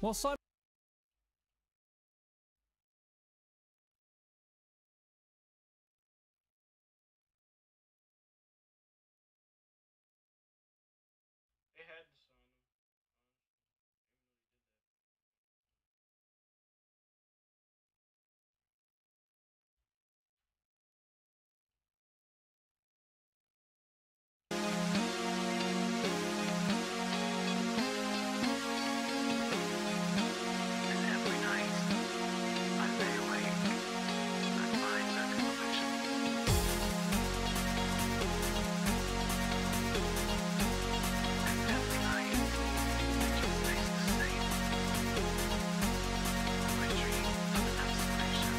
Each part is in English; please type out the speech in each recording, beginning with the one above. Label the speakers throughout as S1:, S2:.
S1: Well, Simon.
S2: They had to sign him,
S3: And every night I lay awake and find no conclusion. And every night it just stays the same. I dream of an absolution.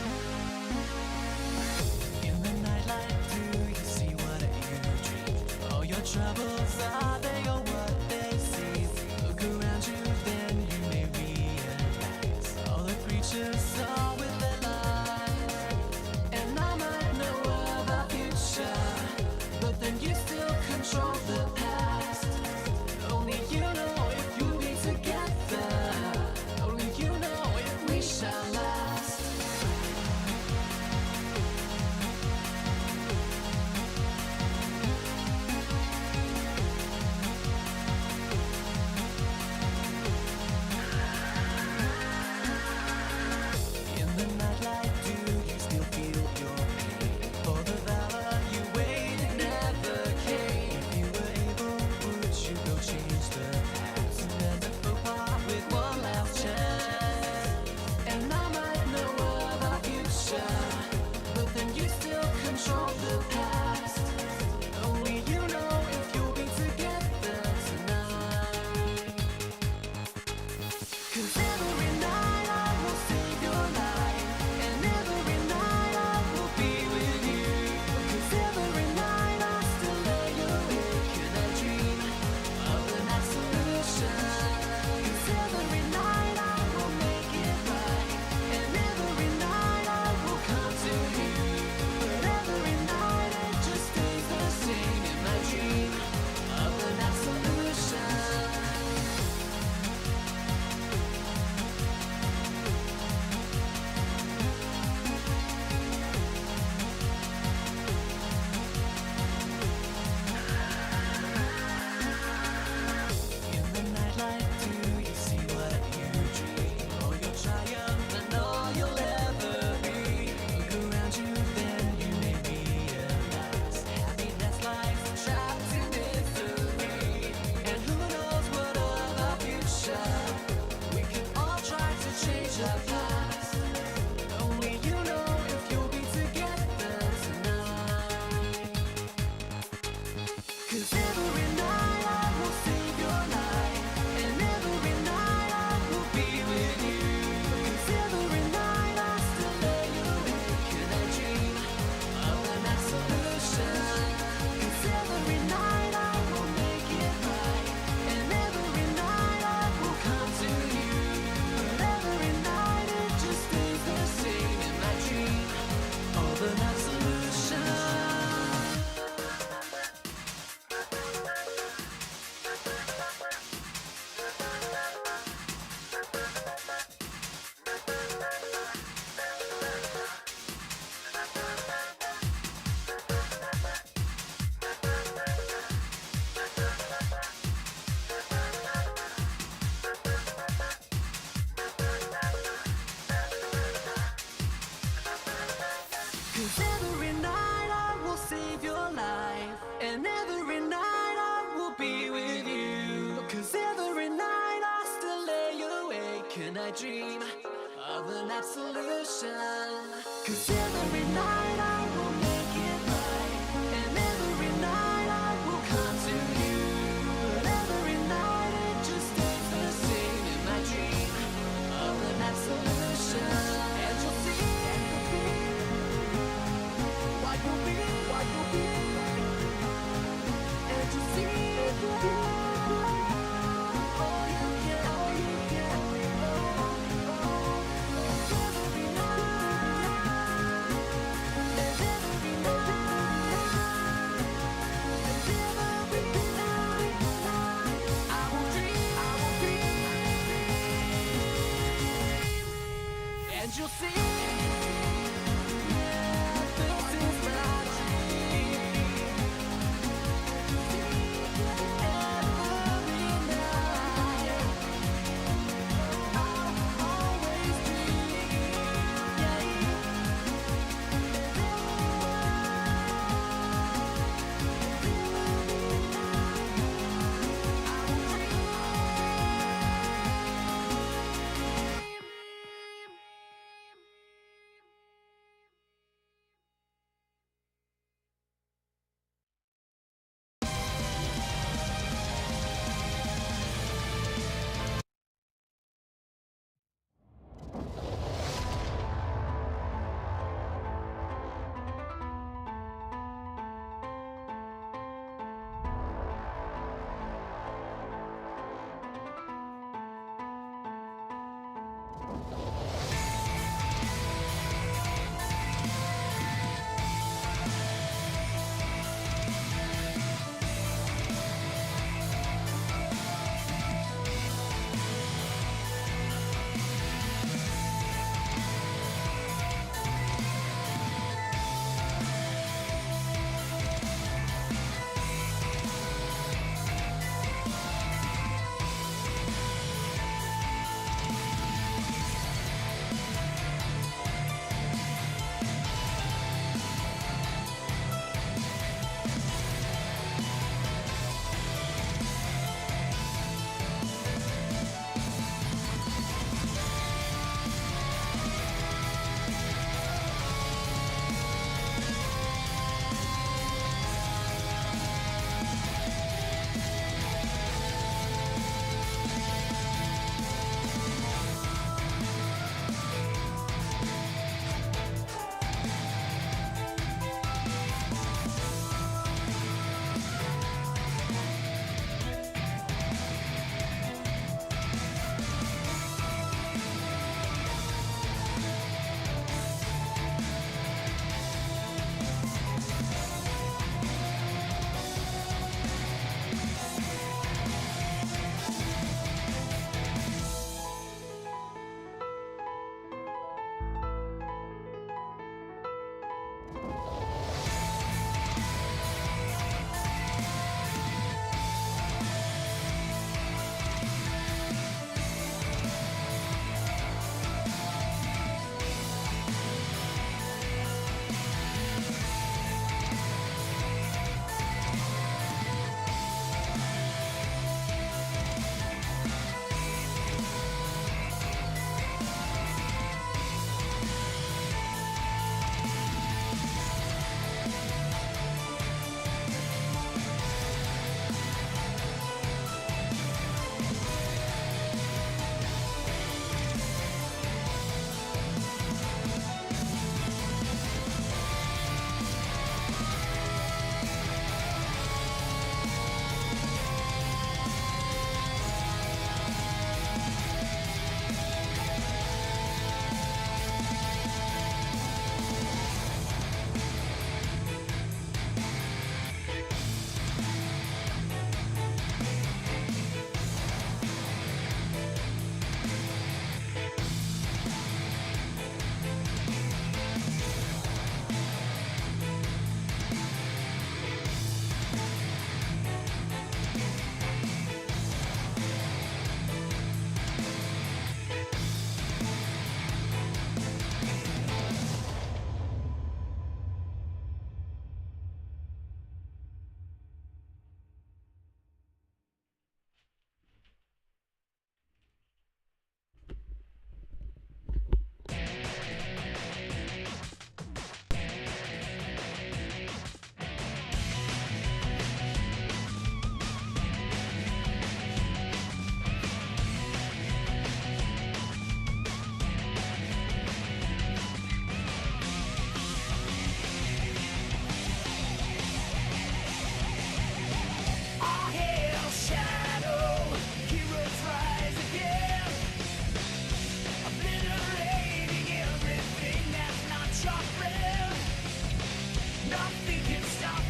S4: In the nightlight, do you see what you dream? All your troubles, are they or what they seem? Look around you, then you may realize all the creatures are with their lives. And I might know of our future, but then you still control the past. Only you know if you'll be together. Only you know if we shall last. In the nightlight, do you still feel your pain? For the valor you waited never came. If you were able, would you go change the past and end up apart with one last chance? And I might know of our future, but then you still control the past. Only you know if you'll be together tonight. 'Cause every night I will save your life, and every night I will be with you. 'Cause every night I still lay awake and I dream of an absolution. 'Cause every night I will make it right, and every night I will come to you. But every night it just stays the same in my dream of an absolution. In the nightlight, do you see what you dream? All your triumph and all you'll ever be. Look around you, then you may realize happiness lies trapped in misery. And who knows what of our future? We can all try to change our past. Only you know if you'll be together tonight. 'Cause every night I will save your life, and every night I will be with you. 'Cause every night I still lay awake and I dream of an absolution. 'Cause every night I will make it right, and every night I will come to you. But every night it just stays the same in my dream of an absolution. Cause every night I will save your life, and every night I will be with you. 'Cause every night I still lay awake and I dream of an absolution. 'Cause every night I will make it right, and every night I will come to you. But every night it just stays the same in my dream of an absolution. And you'll see what you'll be, and you'll see all you can, every night.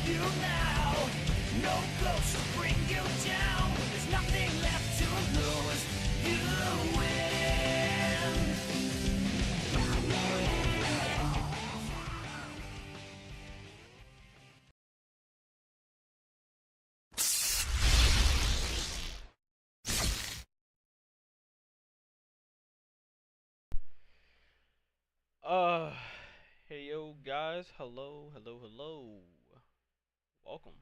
S4: you now. No ghost to bring you down. There's nothing left to lose. You win.
S2: Uh, hey yo guys, hello, hello, hello. Welcome.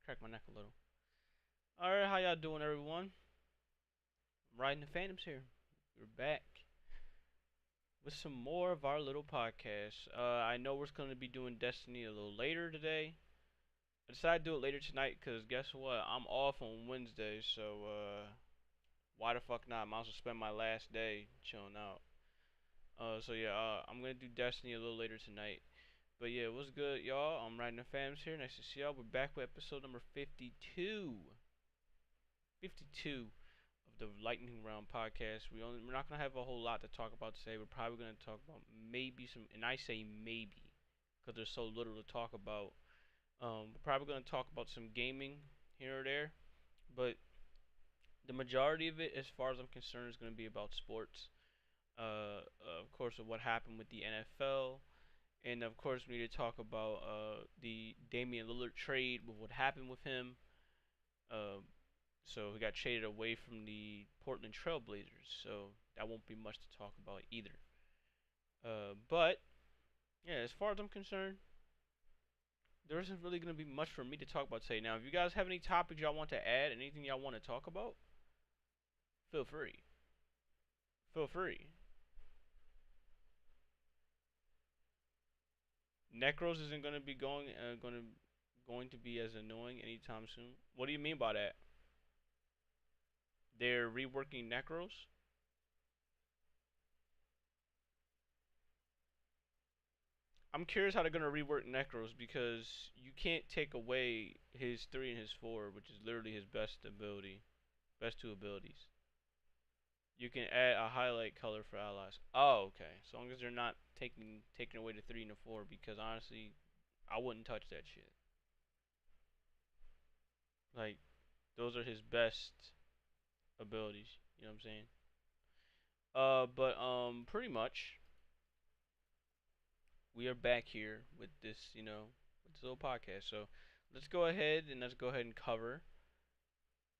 S2: Crack my neck a little. Alright, how y'all doing everyone? Riding the Phantoms here. We're back with some more of our little podcast. I know we're gonna be doing Destiny a little later today. I decided to do it later tonight because guess what? I'm off on Wednesday, so why the fuck not? Might as well spend my last day chilling out. So yeah, I'm gonna do Destiny a little later tonight. But yeah, what's good, y'all? I'm Riding the Fams here. Nice to see y'all. We're back with episode number 52. 52 of the Lightning Round podcast. We're not gonna have a whole lot to talk about today. We're probably gonna talk about maybe some, and I say maybe because there's so little to talk about. We're probably gonna talk about some gaming here or there, but the majority of it, as far as I'm concerned, is gonna be about sports. Of course, of what happened with the NFL. And of course, we need to talk about the Damian Lillard trade, with what happened with him. Uh, so he got traded away from the Portland Trailblazers. So that won't be much to talk about either. But yeah, as far as I'm concerned, there isn't really going to be much for me to talk about today. Now, if you guys have any topics y'all want to add, anything y'all want to talk about, feel free. Feel free. Necros isn't going to be going to be as annoying anytime soon. What do you mean by that? They're reworking Necros. I'm curious how they're gonna rework Necros because you can't take away his 3 and his 4, which is literally his best ability, best two abilities. You can add a highlight color for allies. Oh, okay. So long as they're not taking away the 3 and the 4, because honestly, I wouldn't touch that shit. Like, those are his best abilities. You know what I'm saying? But pretty much we are back here with this, with this little podcast. So let's go ahead and cover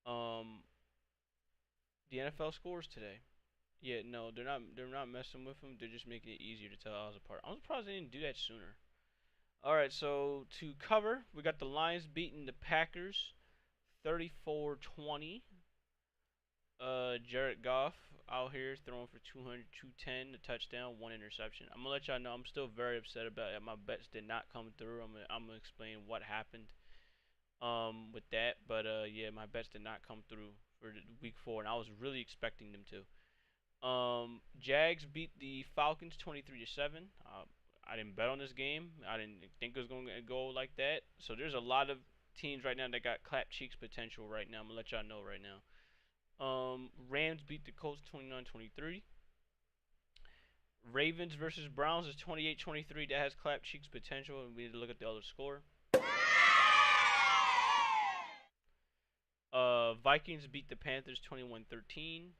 S2: um the NFL scores today. Yeah, no, they're not messing with them. They're just making it easier to tell us apart. I'm surprised they didn't do that sooner. All right, so to cover, we got the Lions beating the Packers 34-20. Jared Goff out here throwing for 200, 210, a touchdown, one interception. I'm gonna let y'all know I'm still very upset about it. My bets did not come through. I'm gonna explain what happened with that, but yeah, my bets did not come through for week 4, and I was really expecting them to. Jags beat the Falcons 23-7. I didn't bet on this game. I didn't think it was going to go like that. So there's a lot of teams right now that got clap cheeks potential right now. I'm gonna let y'all know right now. Rams beat the Colts 29-23. Ravens versus Browns is 28-23. That has clap cheeks potential, and we need to look at the other score. Vikings beat the Panthers 21-13.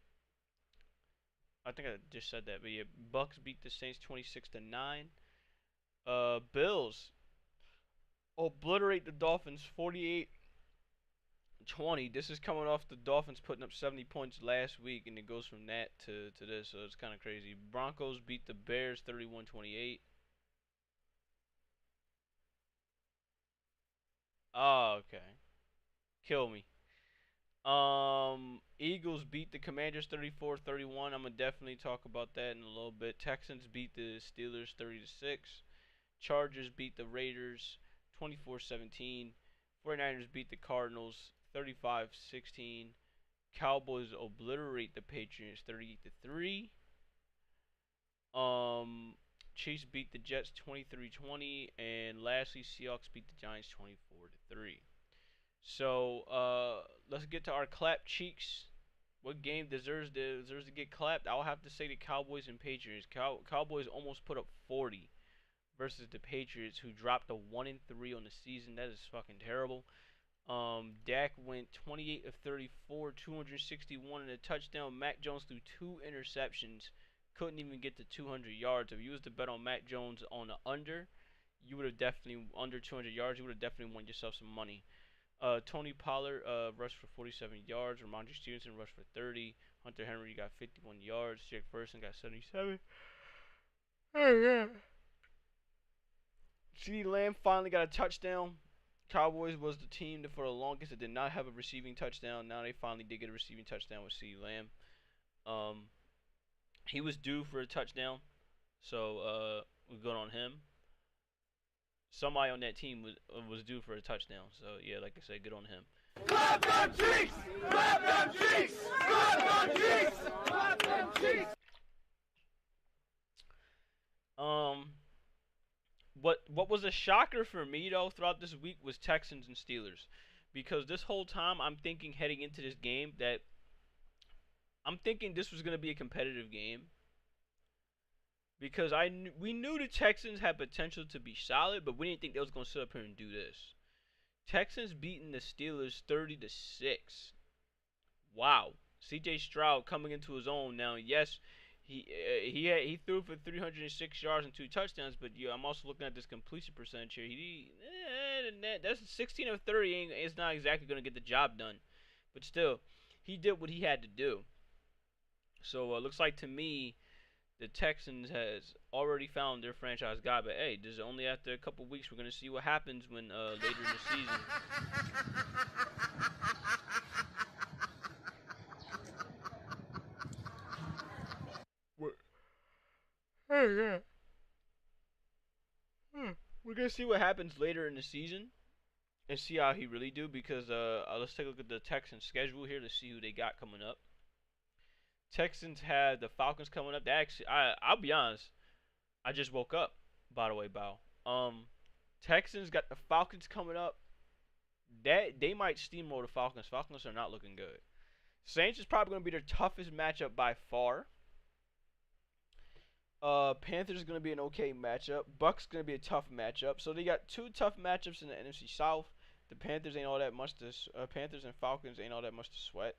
S2: I think I just said that, but yeah, Bucks beat the Saints 26-9. Bills obliterate the Dolphins 48-20. This is coming off the Dolphins putting up 70 points last week, and it goes from that to this, so it's kind of crazy. Broncos beat the Bears 31-28. Oh, okay. Kill me. Eagles beat the Commanders 34-31. I'm gonna definitely talk about that in a little bit. Texans beat the Steelers 30-6. Chargers beat the Raiders 24-17. 49ers beat the Cardinals 35-16. Cowboys obliterate the Patriots 38-3. Chiefs beat the Jets 23-20, and lastly Seahawks beat the Giants 24-3. So, let's get to our clap cheeks. What game deserves to get clapped? I'll have to say the Cowboys and Patriots. Cowboys almost put up 40 versus the Patriots, who dropped a 1-3 on the season. That is fucking terrible. Dak went 28 of 34, 261 and a touchdown. Mac Jones threw 2 interceptions, couldn't even get to 200 yards. If you was to bet on Mac Jones on the under, you would have definitely under 200 yards. You would have definitely won yourself some money. Tony Pollard rushed for 47 yards. Ramondre Stevenson rushed for 30. Hunter Henry got 51 yards. Jake Ferguson got 77. Oh yeah. CeeDee Lamb finally got a touchdown. Cowboys was the team that for the longest that did not have a receiving touchdown. Now they finally did get a receiving touchdown with CeeDee Lamb. He was due for a touchdown, so we're good on him. Somebody on that team was due for a touchdown, so yeah, like I said, good on him. Clap them cheeks! Clap them cheeks! Clap them cheeks! Clap them cheeks! What was a shocker for me though throughout this week was Texans and Steelers, because this whole time I'm thinking heading into this game that I'm thinking this was gonna be a competitive game, because we knew the Texans had potential to be solid, but we didn't think they was gonna sit up here and do this. Texans beating the Steelers 30-6. Wow. C.J. Stroud coming into his own now. Yes, he threw for 306 yards and 2 touchdowns, but yeah, I'm also looking at this completion percentage here. That's 16 of 30. It's not exactly gonna get the job done, but still, he did what he had to do. So looks like to me the Texans has already found their franchise guy, but hey, this is only after a couple weeks. We're gonna see what happens when later in the season. Hey, yeah. We're gonna see what happens later in the season and see how he really do, because let's take a look at the Texans schedule here to see who they got coming up. Texans have the Falcons coming up. They actually, I'll be honest, I just woke up. By the way, Bow. Texans got the Falcons coming up. They might steamroll the Falcons. Falcons are not looking good. Saints is probably gonna be their toughest matchup by far. Panthers is gonna be an okay matchup. Bucks gonna be a tough matchup. So they got 2 tough matchups in the NFC South. The Panthers ain't all that much to Panthers and Falcons ain't all that much to sweat.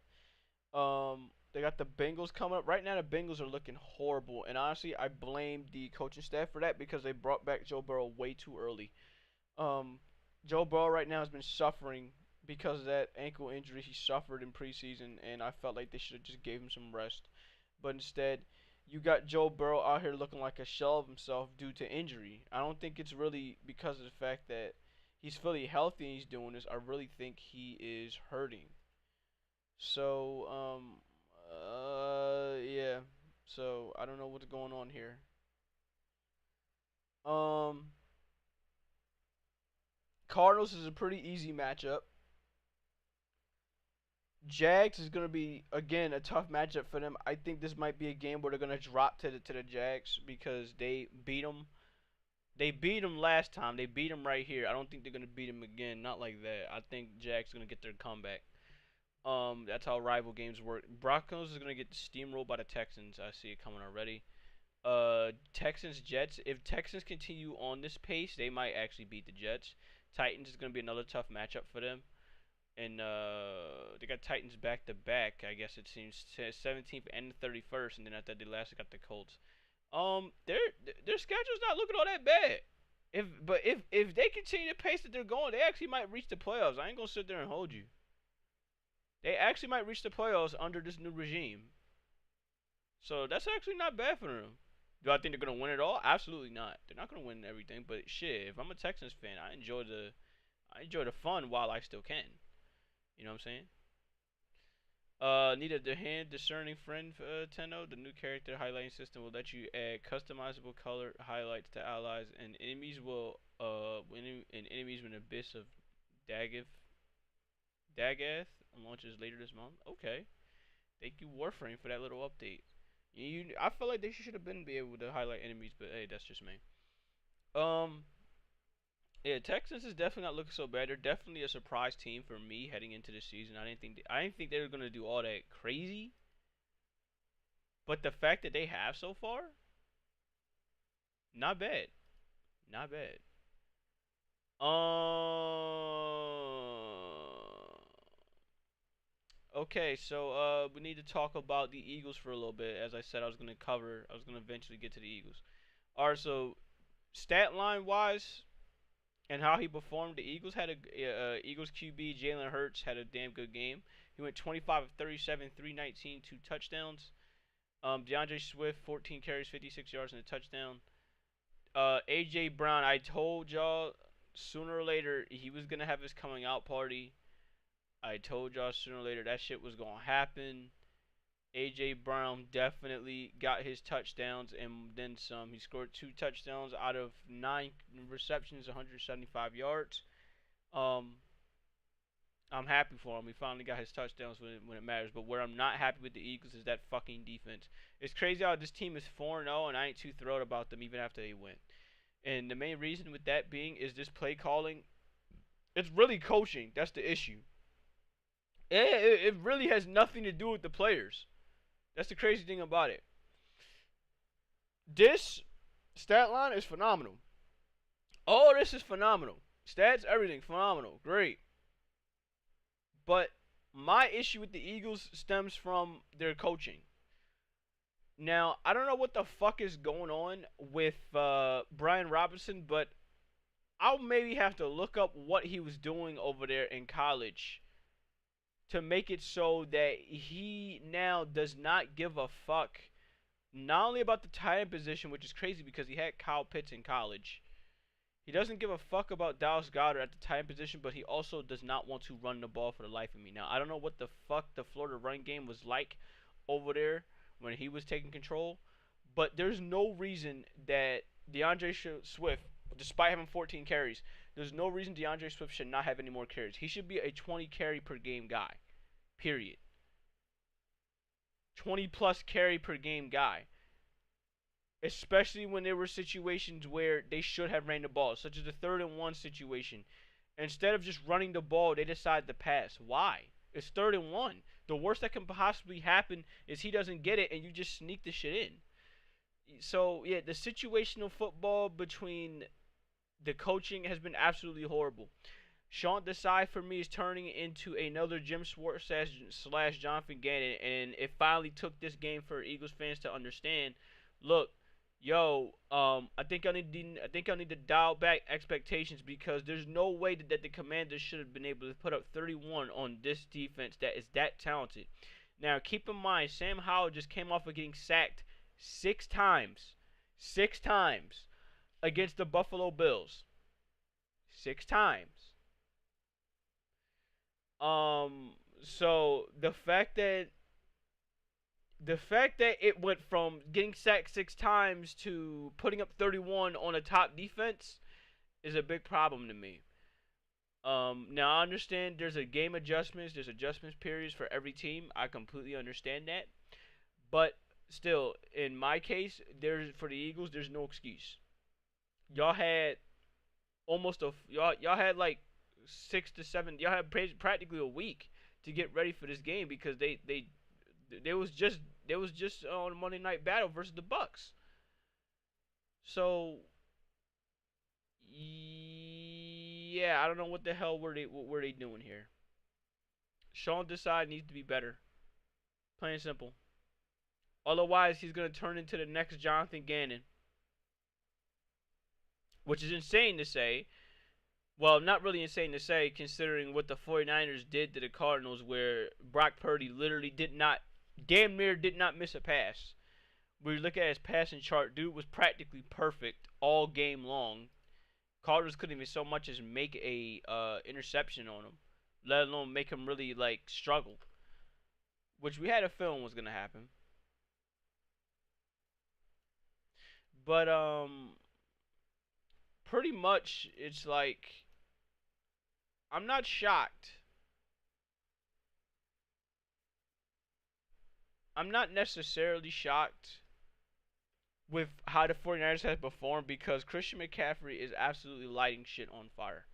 S2: They got the Bengals coming up. Right now, the Bengals are looking horrible. And honestly, I blame the coaching staff for that, because they brought back Joe Burrow way too early. Joe Burrow right now has been suffering because of that ankle injury he suffered in preseason. And I felt like they should have just gave him some rest. But instead, you got Joe Burrow out here looking like a shell of himself due to injury. I don't think it's really because of the fact that he's fully healthy and he's doing this. I really think he is hurting. So, yeah. So, I don't know what's going on here. Cardinals is a pretty easy matchup. Jags is going to be, again, a tough matchup for them. I think this might be a game where they're going to drop to the Jags, because they beat them. They beat them last time. They beat them right here. I don't think they're going to beat them again. Not like that. I think Jags going to get their comeback. That's how rival games work. Broncos is gonna get steamrolled by the Texans. I see it coming already. Texans Jets. If Texans continue on this pace, they might actually beat the Jets. Titans is gonna be another tough matchup for them. And they got Titans back to back. I guess it seems 17th and the 31st, and then after they last got the Colts. Their schedule's not looking all that bad. If they continue the pace that they're going, they actually might reach the playoffs. I ain't gonna sit there and hold you. They actually might reach the playoffs under this new regime. So that's actually not bad for them. Do I think they're gonna win it all? Absolutely not. They're not gonna win everything. But shit, if I'm a Texans fan, I enjoy the fun while I still can. You know what I'm saying? Need a hand discerning friend, Tenno. The new character highlighting system will let you add customizable color highlights to allies and enemies enemies with an abyss of Dagath launches later this month. Okay. Thank you, Warframe, for that little update. I feel like they should have been able to highlight enemies, but hey, that's just me. Yeah, Texans is definitely not looking so bad. They're definitely a surprise team for me heading into the season. I didn't think they were gonna do all that crazy. But the fact that they have so far, not bad. Not bad. Okay, so we need to talk about the Eagles for a little bit. As I said, I was gonna eventually get to the Eagles. All right, so stat line wise, and how he performed, the Eagles had a Eagles QB Jalen Hurts had a damn good game. He went 25 of 37, 319, 2 touchdowns. DeAndre Swift 14 carries, 56 yards and a touchdown. AJ Brown, I told y'all sooner or later he was gonna have his coming out party. I told y'all sooner or later that shit was gonna happen. AJ Brown definitely got his touchdowns and then some. He scored 2 touchdowns out of 9 receptions, 175 yards. Um, I'm happy for him. He finally got his touchdowns when it matters. But where I'm not happy with the Eagles is that fucking defense. It's crazy how this team is 4-0 and I ain't too thrilled about them even after they win. And the main reason with that being is this play calling. It's really coaching. That's the issue. It really has nothing to do with the players. That's the crazy thing about it. This stat line is phenomenal. All this is phenomenal. Stats, everything, phenomenal. Great. But my issue with the Eagles stems from their coaching. Now, I don't know what the fuck is going on with Brian Robinson, but I'll maybe have to look up what he was doing over there in college to make it so that he now does not give a fuck not only about the tight end position, which is crazy because he had Kyle Pitts in college. He doesn't give a fuck about Dallas Goedert at the tight end position, but he also does not want to run the ball for the life of me. Now, I don't know what the fuck the Florida run game was like over there when he was taking control, but there's no reason that DeAndre Swift, despite having 14 carries, there's no reason DeAndre Swift should not have any more carries. He should be a 20 carry per game guy. Period. 20 plus carry per game guy. Especially when there were situations where they should have ran the ball, such as the 3rd-and-1 situation. Instead of just running the ball, they decide to pass. Why? It's 3rd-and-1. The worst that can possibly happen is he doesn't get it and you just sneak the shit in. So, yeah, the situational football between the coaching has been absolutely horrible. Sean Desai for me is turning into another Jim Schwartz slash Jonathan Gannon, and it finally took this game for Eagles fans to understand. Look, yo, I think I need to dial back expectations because there's no way that the Commanders should have been able to put up 31 on this defense that is that talented. Now, keep in mind, Sam Howell just came off of getting sacked 6 times against the Buffalo Bills. 6 times. So the fact that it went from getting sacked 6 times to putting up 31 on a top defense is a big problem to me. Now I understand there's adjustments periods for every team. I completely understand that, but still, in my case, for the Eagles, there's no excuse. Y'all had y'all had like 6 to 7. Y'all had practically a week to get ready for this game because they was just on Monday Night Battle versus the Bucks. So yeah, I don't know what the hell were they doing here. Sean Desai needs to be better. Plain and simple. Otherwise, he's gonna turn into the next Jonathan Gannon, which is insane to say. Well, not really insane to say considering what the 49ers did to the Cardinals where Brock Purdy literally damn near did not miss a pass. When you look at his passing chart, dude was practically perfect all game long. Cardinals couldn't even so much as make a interception on him, let alone make him really like struggle. Which we had a feeling was gonna happen. But pretty much it's like I'm not shocked. I'm not necessarily shocked with how the 49ers have performed because Christian McCaffrey is absolutely lighting shit on fire.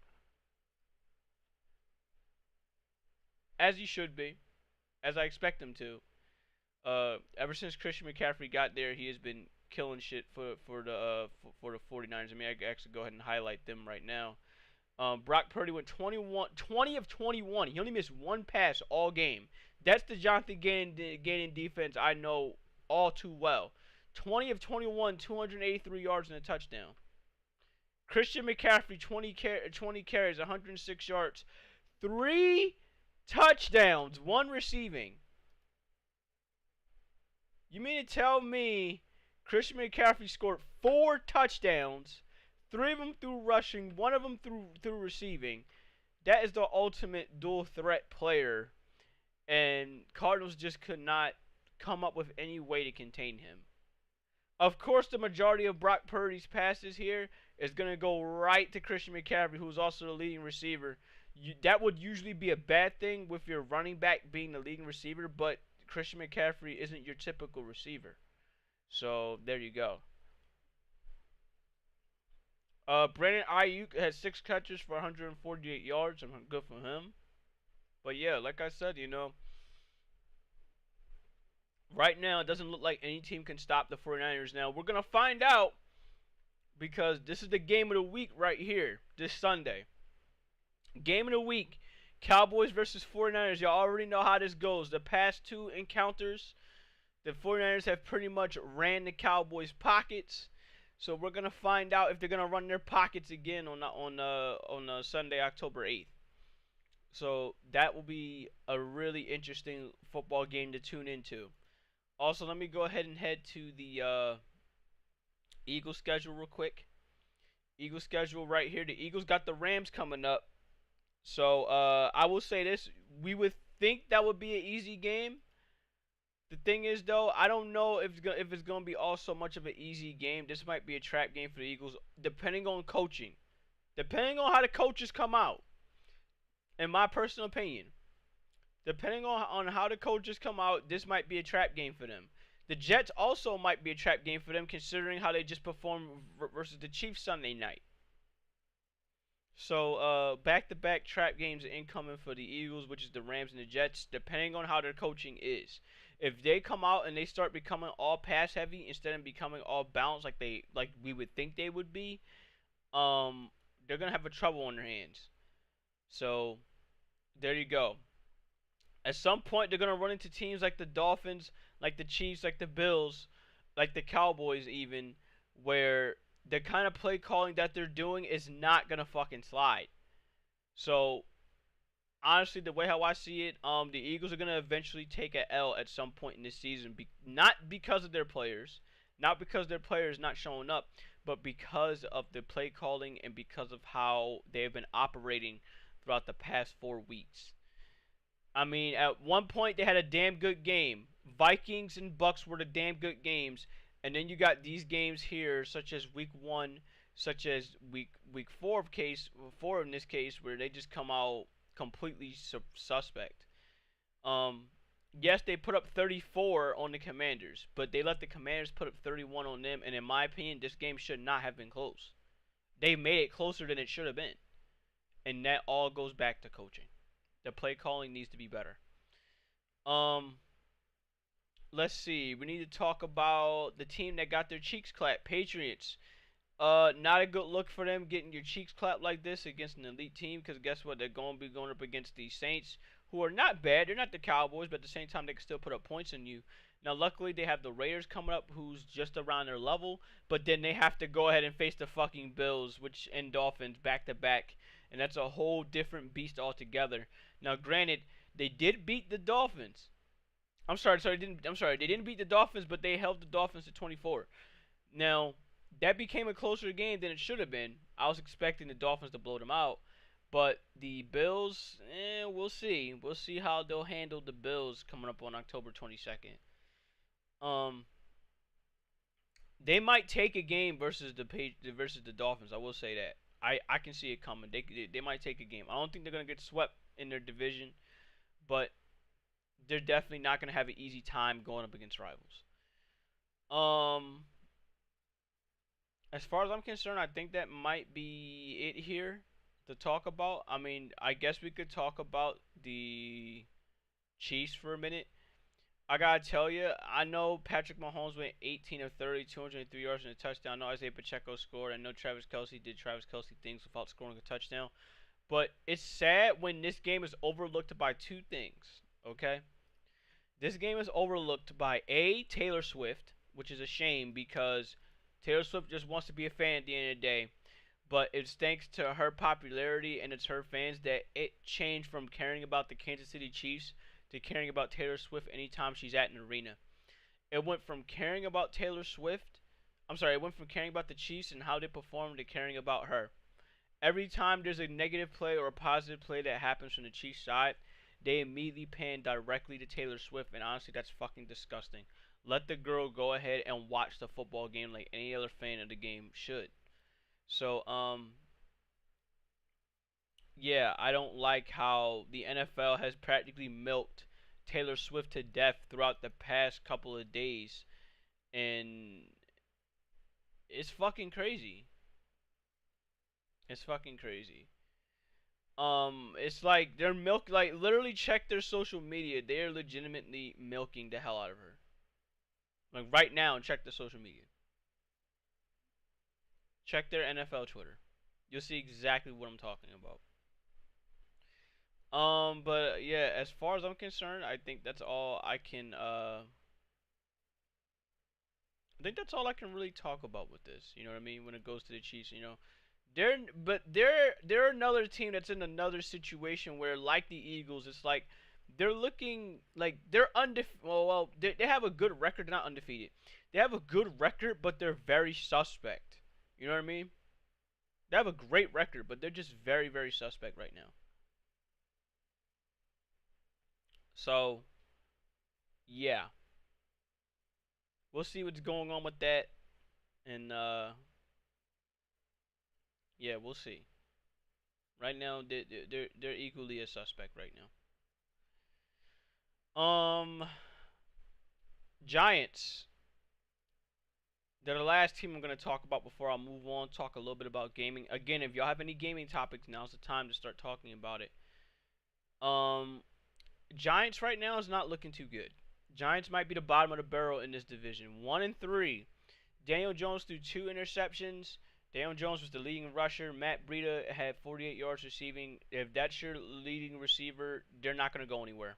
S2: As he should be. As I expect him to. Ever since Christian McCaffrey got there, he has been killing shit for the 49ers. I mean, I can actually go ahead and highlight them right now. Brock Purdy went 20 of 21. He only missed one pass all game. That's the Jonathan Gannon defense I know all too well. 20 of 21, 283 yards and a touchdown. Christian McCaffrey, 20 carries, 106 yards, 3 touchdowns, 1 receiving. You mean to tell me Christian McCaffrey scored 4 touchdowns, 3 of them through rushing, 1 of them through receiving? That is the ultimate dual threat player, and Cardinals just could not come up with any way to contain him. Of course, the majority of Brock Purdy's passes here is going to go right to Christian McCaffrey, who is also the leading receiver. That would usually be a bad thing with your running back being the leading receiver, but Christian McCaffrey isn't your typical receiver. So, there you go. Brandon Ayuk has 6 catches for 148 yards. I'm good for him. But yeah, like I said, right now, it doesn't look like any team can stop the 49ers. Now, we're going to find out because this is the game of the week right here, this Sunday. Game of the week, Cowboys versus 49ers. Y'all already know how this goes. The past 2 encounters, the 49ers have pretty much ran the Cowboys' pockets. So we're going to find out if they're going to run their pockets again on Sunday, October 8th. So that will be a really interesting football game to tune into. Also, let me go ahead and head to the Eagles schedule real quick. Eagles schedule right here. The Eagles got the Rams coming up. So I will say this. We would think that would be an easy game. The thing is, though, I don't know if it's going to be all so much of an easy game. This might be a trap game for the Eagles, depending on coaching. Depending on how the coaches come out. In my personal opinion. Depending on how the coaches come out, this might be a trap game for them. The Jets also might be a trap game for them, considering how they just performed versus the Chiefs Sunday night. So, back-to-back trap games are incoming for the Eagles, which is the Rams and the Jets, depending on how their coaching is. If they come out and they start becoming all pass-heavy instead of becoming all balanced like we would think they would be, they're going to have a trouble on their hands. So, there you go. At some point, they're going to run into teams like the Dolphins, like the Chiefs, like the Bills, like the Cowboys even, where the kind of play calling that they're doing is not going to fucking slide. So, honestly, the way how I see it, the Eagles are going to eventually take a L at some point in this season. Not because of their players, not because their players not showing up, but because of the play calling and because of how they've been operating throughout the past 4 weeks. I mean, at one point they had a damn good game. Vikings and Bucks were the damn good games, and then you got these games here, such as week 1, such as week 4 in this case, where they just come out completely suspect. Yes, they put up 34 on the Commanders, but they let the Commanders put up 31 on them, and in my opinion, this game should not have been close. They made it closer than it should have been, and that all goes back to coaching. The play calling needs to be better. Let's see. We need to talk about the team that got their cheeks clapped. Patriots. Not a good look for them getting your cheeks clapped like this against an elite team, because guess what? They're going to be going up against the Saints, who are not bad. They're not the Cowboys, but at the same time, they can still put up points on you. Now, luckily, they have the Raiders coming up, who's just around their level, but then they have to go ahead and face the fucking Bills, and Dolphins back-to-back, and that's a whole different beast altogether. Now, granted, they did beat the Dolphins. They didn't beat the Dolphins, but they held the Dolphins to 24. Now, that became a closer game than it should have been. I was expecting the Dolphins to blow them out, but the Bills, we'll see. We'll see how they'll handle the Bills coming up on October 22nd. They might take a game versus the Dolphins. I will say that. I can see it coming. They might take a game. I don't think they're gonna get swept in their division, but they're definitely not gonna have an easy time going up against rivals. As far as I'm concerned, I think that might be it here to talk about. I mean, I guess we could talk about the Chiefs for a minute. I gotta tell you, I know Patrick Mahomes went 18 of 30, 203 yards and a touchdown. I know Isaiah Pacheco scored. I know Travis Kelsey did Travis Kelsey things without scoring a touchdown. But it's sad when this game is overlooked by two things. Okay, this game is overlooked by Taylor Swift, which is a shame because Taylor Swift just wants to be a fan at the end of the day. But it's thanks to her popularity and it's her fans that it changed from caring about the Kansas City Chiefs to caring about Taylor Swift anytime she's at an arena. It went from caring about Taylor Swift, it went from caring about the Chiefs and how they perform to caring about her. Every time there's a negative play or a positive play that happens from the Chiefs side, they immediately pan directly to Taylor Swift, and honestly, that's fucking disgusting. Let the girl go ahead and watch the football game like any other fan of the game should. So, yeah, I don't like how the NFL has practically milked Taylor Swift to death throughout the past couple of days, and it's fucking crazy. It's fucking crazy. It's like they're like literally check their social media. They are legitimately milking the hell out of her. Like right now, and check the social media. Check their NFL Twitter. You'll see exactly what I'm talking about. But yeah, as far as I'm concerned, I think that's all I can. I think that's all I can really talk about with this. You know what I mean? When it goes to the Chiefs, they're another team that's in another situation where, like the Eagles, it's like they're looking like they're undefeated. Well, they have a good record, not undefeated. They have a good record, but they're very suspect. You know what I mean? They have a great record, but they're just very, very suspect right now. So yeah, we'll see what's going on with that, and yeah, we'll see. Right now, they're equally a suspect right now. Giants. They're the last team I'm gonna talk about before I move on. Talk a little bit about gaming. Again, if y'all have any gaming topics, now's the time to start talking about it. Um, Giants right now is not looking too good. Giants might be the bottom of the barrel in this division. 1-3. Daniel Jones threw 2 interceptions. Daniel Jones was the leading rusher. Matt Breida had 48 yards receiving. If that's your leading receiver, they're not going to go anywhere.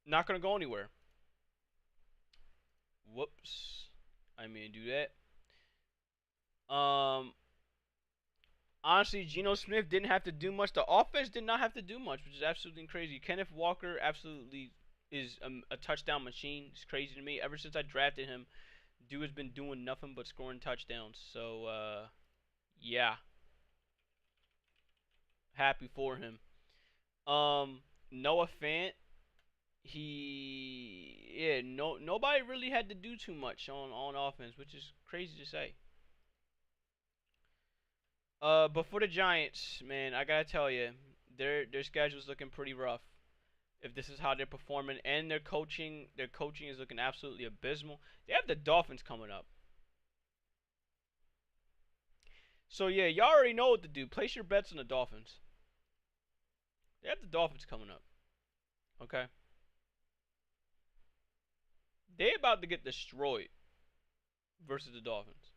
S2: Not going to go anywhere. Whoops. I mean, do that. Honestly, Geno Smith didn't have to do much. The offense did not have to do much, which is absolutely crazy. Kenneth Walker absolutely is a touchdown machine. It's crazy to me. Ever since I drafted him, dude has been doing nothing but scoring touchdowns. So, yeah, happy for him. Noah Fant, nobody really had to do too much on offense, which is crazy to say. But for the Giants, man, I gotta tell you, their schedule's looking pretty rough. If this is how they're performing, and their coaching is looking absolutely abysmal. They have the Dolphins coming up. So yeah, y'all already know what to do. Place your bets on the Dolphins. They have the Dolphins coming up. Okay, they about to get destroyed versus the Dolphins.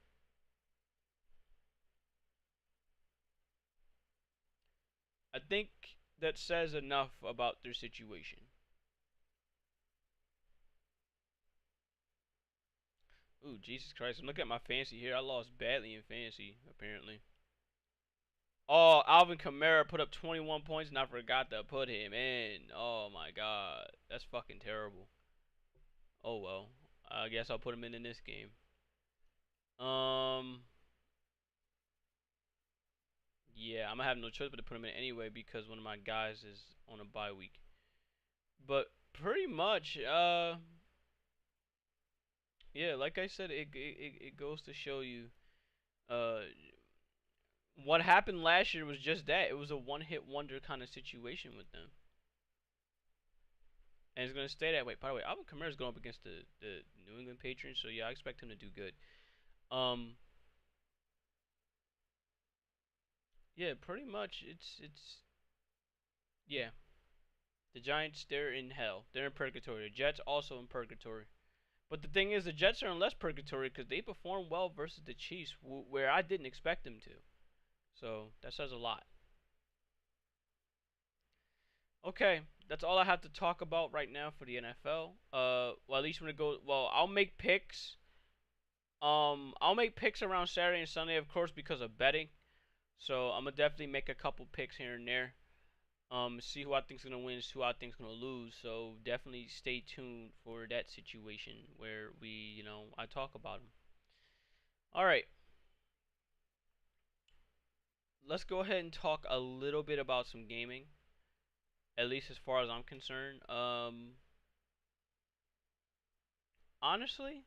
S2: I think that says enough about their situation. Ooh, Jesus Christ! I'm looking at my fantasy here. I lost badly in fantasy, apparently. Oh, Alvin Kamara put up 21 points, and I forgot to put him in. Oh my God, that's fucking terrible. Oh well, I guess I'll put him in this game. Um, yeah, I'm gonna have no choice but to put him in anyway because one of my guys is on a bye week. But pretty much, yeah, like I said, it goes to show you, uh, what happened last year was just that. It was a one-hit wonder kind of situation with them, and it's gonna stay that way. By the way, Alvin Kamara is going up against the New England Patriots, so yeah, I expect him to do good. Um, yeah, pretty much, it's yeah. The Giants, they're in hell. They're in purgatory. The Jets also in purgatory. But the thing is, the Jets are in less purgatory because they performed well versus the Chiefs, where I didn't expect them to. So that says a lot. Okay, that's all I have to talk about right now for the NFL. Well, at least when it goes, well, I'll make picks. I'll make picks around Saturday and Sunday, of course, because of betting. So I'm gonna definitely make a couple picks here and there. See who I think's gonna win, who I think's gonna lose. So definitely stay tuned for that situation where I talk about them. All right, let's go ahead and talk a little bit about some gaming. At least as far as I'm concerned. Honestly,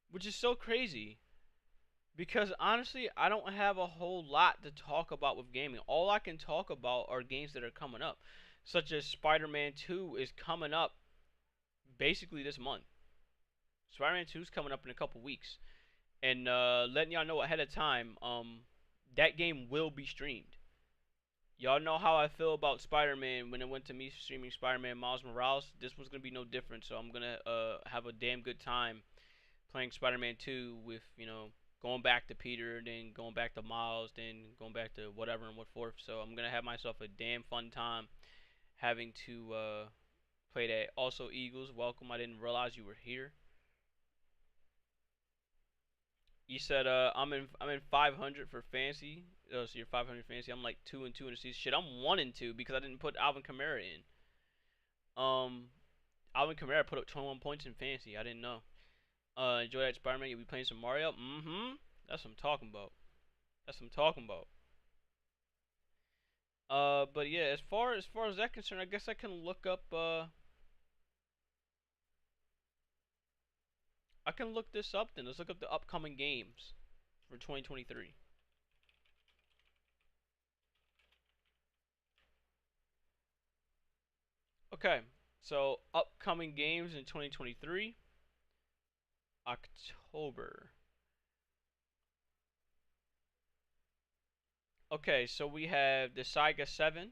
S2: which is so crazy because honestly, I don't have a whole lot to talk about with gaming. All I can talk about are games that are coming up, such as Spider-Man 2 is coming up basically this month. Spider-Man 2 is coming up in a couple weeks, and letting y'all know ahead of time, that game will be streamed. Y'all know how I feel about Spider-Man when it went to me streaming Spider-Man Miles Morales. This one's gonna be no different, so I'm gonna have a damn good time playing Spider-Man 2 with, going back to Peter, then going back to Miles, then going back to whatever and what forth. So I'm going to have myself a damn fun time having to play that. Also, Eagles, welcome. I didn't realize you were here. You said I'm in 500 for fantasy. So you're 500 fantasy. I'm like 2-2 in the season. Shit, I'm 1-2 because I didn't put Alvin Kamara in. Alvin Kamara put up 21 points in fantasy. I didn't know. Enjoy that Spider-Man. You'll be playing some Mario. Mm-hmm. That's what I'm talking about. That's what I'm talking about. But yeah, as far as that concerned, I guess I can look up. I can look this up then. Let's look up the upcoming games for 2023. Okay, so upcoming games in 2023, October. Okay, so we have the Saiga 7.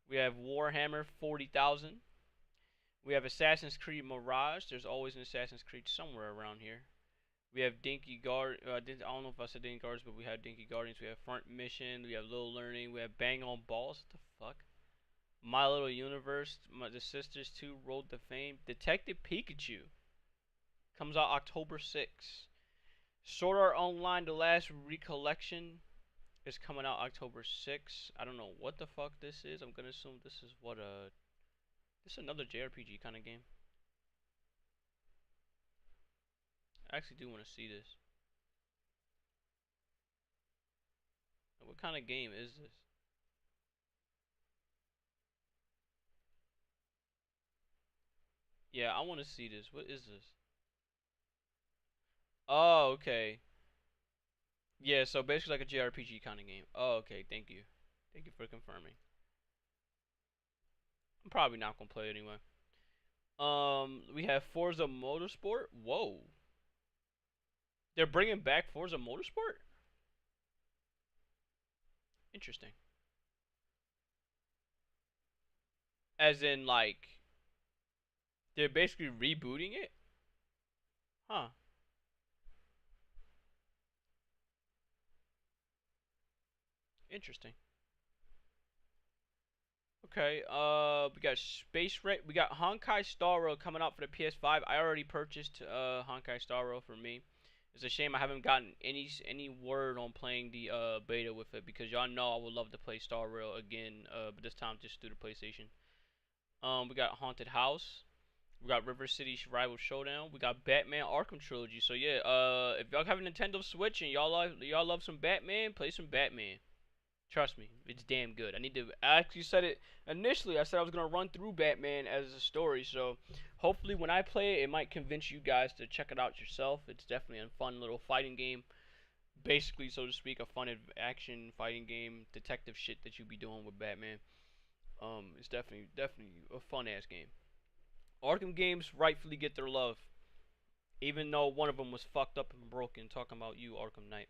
S2: We have Warhammer 40,000. We have Assassin's Creed Mirage. There's always an Assassin's Creed somewhere around here. We have Dinky Guard. I don't know if I said Dinky Guards, but we have Dinky Guardians. We have Front Mission. We have Little Learning. We have Bang on Balls. What the fuck? My Little Universe. The Sisters 2 Road to Fame. Detective Pikachu comes out October 6th. Sword Art Online: The Last Recollection is coming out October 6th. I don't know what the fuck this is. I'm gonna assume this is this is another JRPG kind of game. I actually do want to see this. What kind of game is this? Yeah, I want to see this. What is this? Oh, okay. Yeah, so basically like a JRPG kind of game. Oh, okay. Thank you. Thank you for confirming. I'm probably not gonna play it anyway. We have Forza Motorsport. Whoa. They're bringing back Forza Motorsport? Interesting. As in, like, they're basically rebooting it? Huh. Interesting. Okay, we got we got Honkai Star Rail coming out for the PS5. I already purchased Honkai Star Rail for me. It's a shame I haven't gotten any word on playing the beta with it because y'all know I would love to play Star Rail again, but this time just through the PlayStation. We got Haunted House. We got River City Rival Showdown. We got Batman Arkham Trilogy. So yeah, if y'all have a Nintendo Switch and y'all love some Batman, play some Batman. Trust me, it's damn good. I actually said it initially. I said I was gonna run through Batman as a story. So hopefully when I play it, it might convince you guys to check it out yourself. It's definitely a fun little fighting game. Basically, so to speak, a fun action fighting game, detective shit that you be doing with Batman. It's definitely a fun ass game. Arkham games rightfully get their love, even though one of them was fucked up and broken. Talking about you, Arkham Knight.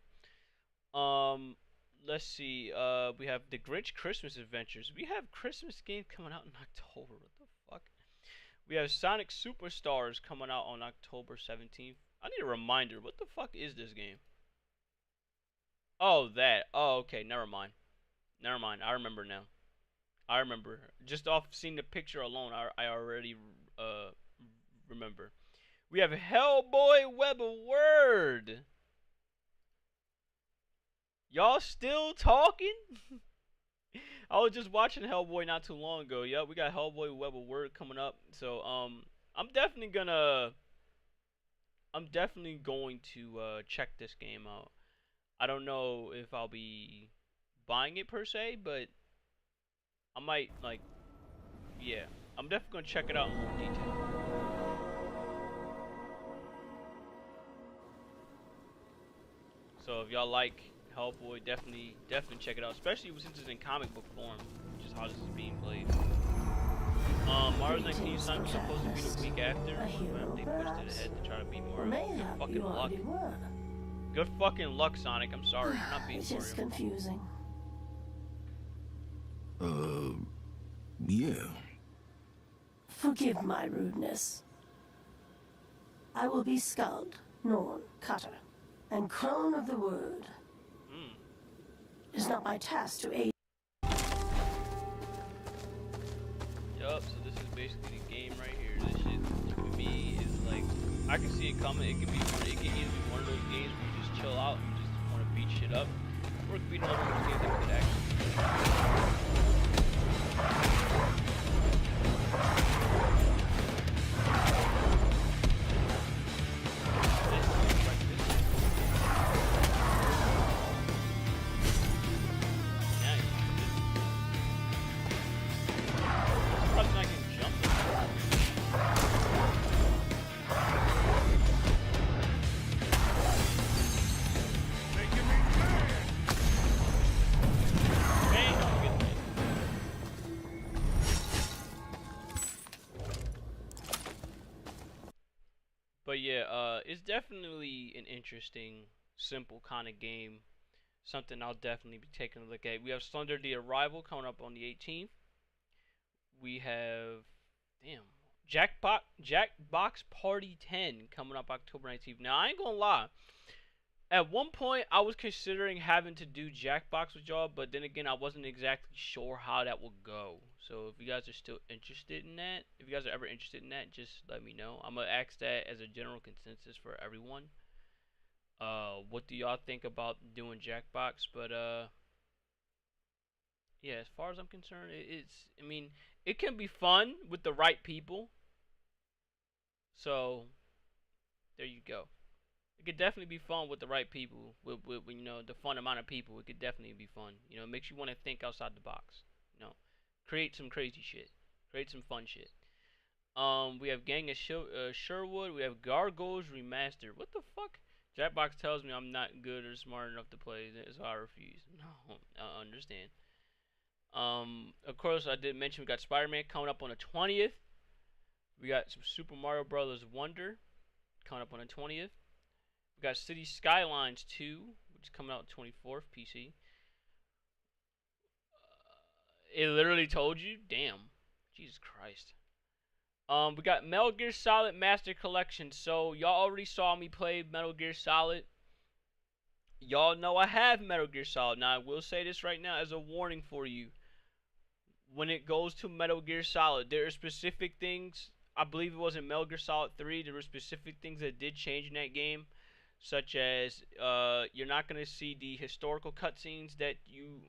S2: Um, let's see. We have the Grinch Christmas Adventures. We have Christmas games coming out in October. What the fuck? We have Sonic Superstars coming out on October 17th. I need a reminder. What the fuck is this game? Oh, that. Oh, okay. Never mind. Never mind. I remember now. I remember. Just off seeing the picture alone, I already remember. We have Hellboy Web of Word. Y'all still talking? I was just watching Hellboy not too long ago. Yep, we got Hellboy Web of Word coming up. So I'm definitely going to check this game out. I don't know if I'll be buying it per se, but I might like, yeah, I'm definitely gonna check it out in more detail. So if y'all like Hellboy, definitely check it out, especially since it's in comic book form, which is how this is being played. Marvel's 19 Sun was supposed to be the week after, but they pushed it ahead to try to beat Mario. Good fucking luck. Good fucking luck, Sonic. I'm sorry, you're not being Mario.
S1: It's confusing.
S5: Yeah.
S1: Forgive my rudeness. I will be Skald, Norn, Cutter, and Crone of the Word. It is not my task to aid.
S2: Yup, so this is basically the game right here. This shit, to me, is like, I can see it coming. It can either be one of those games where you just chill out and just want to beat shit up, or it could be another one of those games that could actually. But yeah, it's definitely an interesting, simple kind of game. Something I'll definitely be taking a look at. We have Slender the Arrival coming up on the 18th. We have, Jackbox Party 10 coming up October 19th. Now, I ain't gonna lie. At one point, I was considering having to do Jackbox with y'all, but then again, I wasn't exactly sure how that would go. So if you guys are still interested in that, if you guys are ever interested in that, just let me know. I'm gonna ask that as a general consensus for everyone. What do y'all think about doing Jackbox? But yeah, as far as I'm concerned, I mean, it can be fun with the right people. So there you go. It could definitely be fun with the right people, with the fun amount of people. It could definitely be fun. It makes you want to think outside the box. Create some crazy shit, create some fun shit. We have Gang of Sherwood. We have Gargoyles Remastered. What the fuck? Jackbox tells me I'm not good or smart enough to play, so I refuse. No, I understand. Of course, I did mention we got Spider-Man coming up on the 20th. We got some Super Mario Brothers Wonder coming up on the 20th. We got City Skylines 2, which is coming out 24th PC. It literally told you? Damn. Jesus Christ. We got Metal Gear Solid Master Collection. So, y'all already saw me play Metal Gear Solid. Y'all know I have Metal Gear Solid. Now, I will say this right now as a warning for you. When it goes to Metal Gear Solid, there are specific things. I believe it was in Metal Gear Solid 3. There were specific things that did change in that game. Such as, you're not going to see the historical cutscenes that you,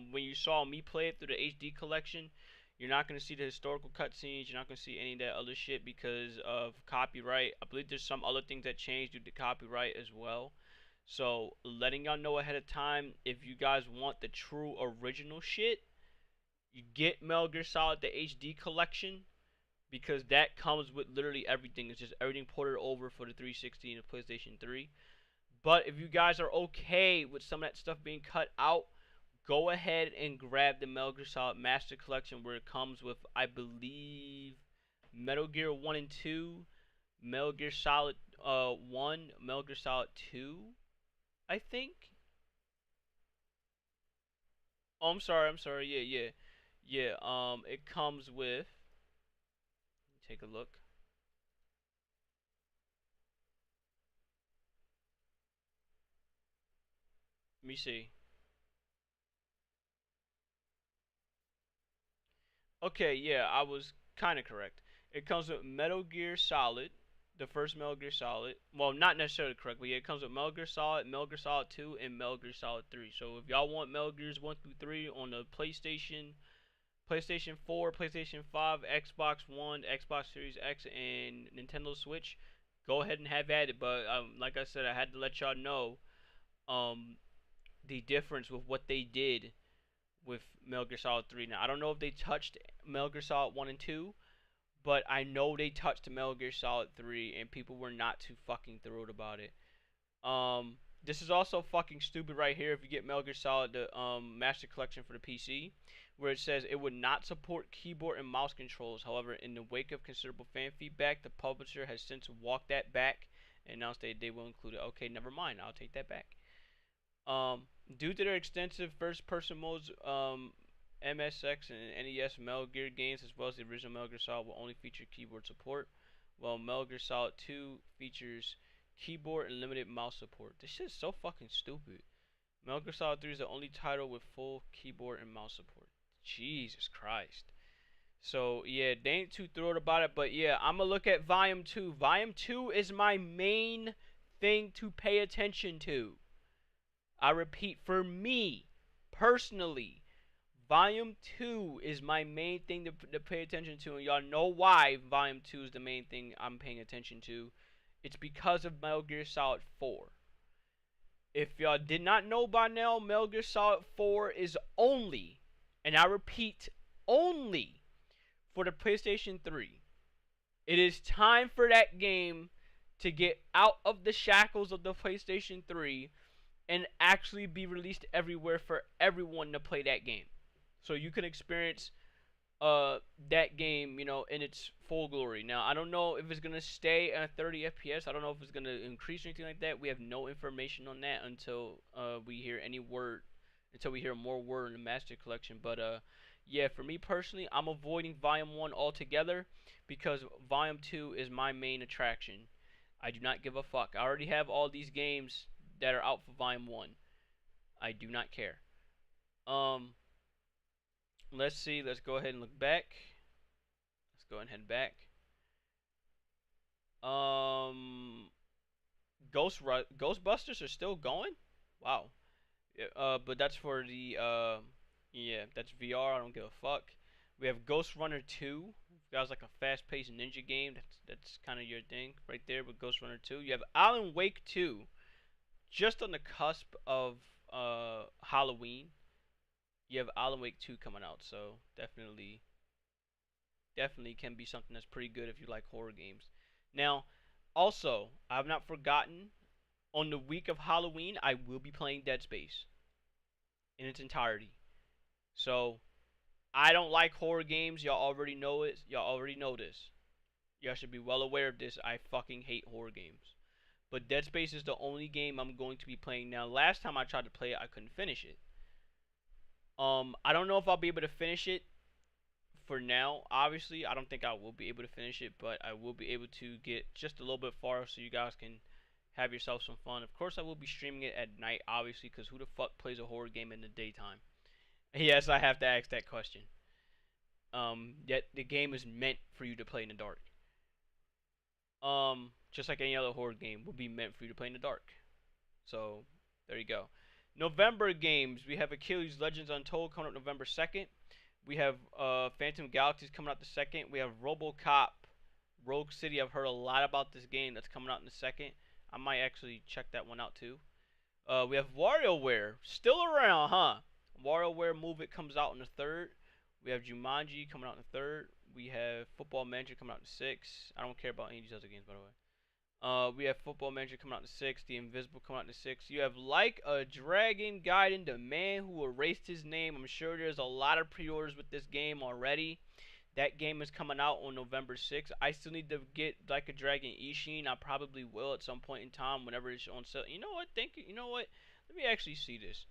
S2: when you saw me play it through the HD collection. You're not going to see the historical cutscenes. You're not going to see any of that other shit because of copyright. I believe there's some other things that changed due to copyright as well. So, letting y'all know ahead of time, if you guys want the true original shit, you get Metal Gear Solid, the HD collection, because that comes with literally everything. It's just everything ported over for the 360 and the PlayStation 3. But if you guys are okay with some of that stuff being cut out, go ahead and grab the Metal Gear Solid Master Collection, where it comes with, I believe, Metal Gear 1 and 2, Metal Gear Solid 1, Metal Gear Solid 2, I think. Oh, I'm sorry. I'm sorry. Yeah. It comes with. Take a look. Let me see. Okay, yeah, I was kind of correct. It comes with Metal Gear Solid, the first Metal Gear Solid. Well, not necessarily correct, but yeah, it comes with Metal Gear Solid, Metal Gear Solid 2, and Metal Gear Solid 3. So if y'all want Metal Gears 1 through 3 on the PlayStation 4, PlayStation 5, Xbox One, Xbox Series X, and Nintendo Switch, go ahead and have at it. But like I said, I had to let y'all know um, the difference with what they did with Metal Gear Solid 3. Now, I don't know if they touched Metal Gear Solid 1 and 2, but I know they touched Metal Gear Solid 3, and people were not too fucking thrilled about it. This is also fucking stupid right here if you get Metal Gear Solid, the Master Collection for the PC, where it says it would not support keyboard and mouse controls. However, in the wake of considerable fan feedback, the publisher has since walked that back and announced they will include it. Okay, never mind. I'll take that back. Due to their extensive first-person modes, MSX and NES Metal Gear games, as well as the original Metal Gear Solid, will only feature keyboard support, while Metal Gear Solid 2 features keyboard and limited mouse support. This shit is so fucking stupid. Metal Gear Solid 3 is the only title with full keyboard and mouse support. Jesus Christ. So, yeah, they ain't too thrilled about it, but yeah, I'm gonna look at Volume 2. Volume 2 is my main thing to pay attention to. I repeat, for me, personally, Volume 2 is my main thing to pay attention to, and y'all know why Volume 2 is the main thing I'm paying attention to. It's because of Metal Gear Solid 4. If y'all did not know by now, Metal Gear Solid 4 is only, and I repeat, only for the PlayStation 3. It is time for that game to get out of the shackles of the PlayStation 3 and actually be released everywhere for everyone to play that game. So you can experience that game, you know, in its full glory. Now, I don't know if it's going to stay at 30 FPS. I don't know if it's going to increase or anything like that. We have no information on that until we hear any word, until we hear more word in the Master Collection. But yeah, for me personally, I'm avoiding Volume 1 altogether because Volume 2 is my main attraction. I do not give a fuck. I already have all these games that are out for Volume 1. I do not care. Let's see. Let's go ahead and look back. Let's go ahead and head back. Ghostbusters are still going? Wow. Yeah, but that's for the yeah, that's VR. I don't give a fuck. We have Ghost Runner 2. That was like a fast-paced ninja game. That's kind of your thing right there with Ghost Runner 2. You have Alan Wake 2. Just on the cusp of Halloween, you have Alan Wake 2 coming out, so definitely can be something that's pretty good if you like horror games. Now, also, I've not forgotten, on the week of Halloween, I will be playing Dead Space in its entirety. So, I don't like horror games. Y'all already know it. Y'all already know this. Y'all should be well aware of this. I fucking hate horror games. But Dead Space is the only game I'm going to be playing now. Last time I tried to play it, I couldn't finish it. I don't know if I'll be able to finish it for now. Obviously, I don't think I will be able to finish it, but I will be able to get just a little bit far so you guys can have yourself some fun. Of course, I will be streaming it at night, obviously, because who the fuck plays a horror game in the daytime? Yes, I have to ask that question. Yet the game is meant for you to play in the dark. Just like any other horror game will be meant for you to play in the dark. So, there you go. November games. We have Achilles Legends Untold coming up November 2nd. We have Phantom Galaxies coming out the 2nd. We have RoboCop Rogue City. I've heard a lot about this game that's coming out in the 2nd. I might actually check that one out too. We have WarioWare. Still around, huh? WarioWare Move It comes out in the 3rd. We have Jumanji coming out in the 3rd. We have Football Manager coming out in the 6th. I don't care about any of these other games, by the way. We have Football Manager coming out in the 6th. The Invisible coming out in the 6th. You have Like a Dragon Gaiden, the man who erased his name. I'm sure there's a lot of pre-orders with this game already. That game is coming out on November 6th. I still need to get Like a Dragon Ishin. I probably will at some point in time whenever it's on sale. You know what? Thank you. You know what? Let me actually see this.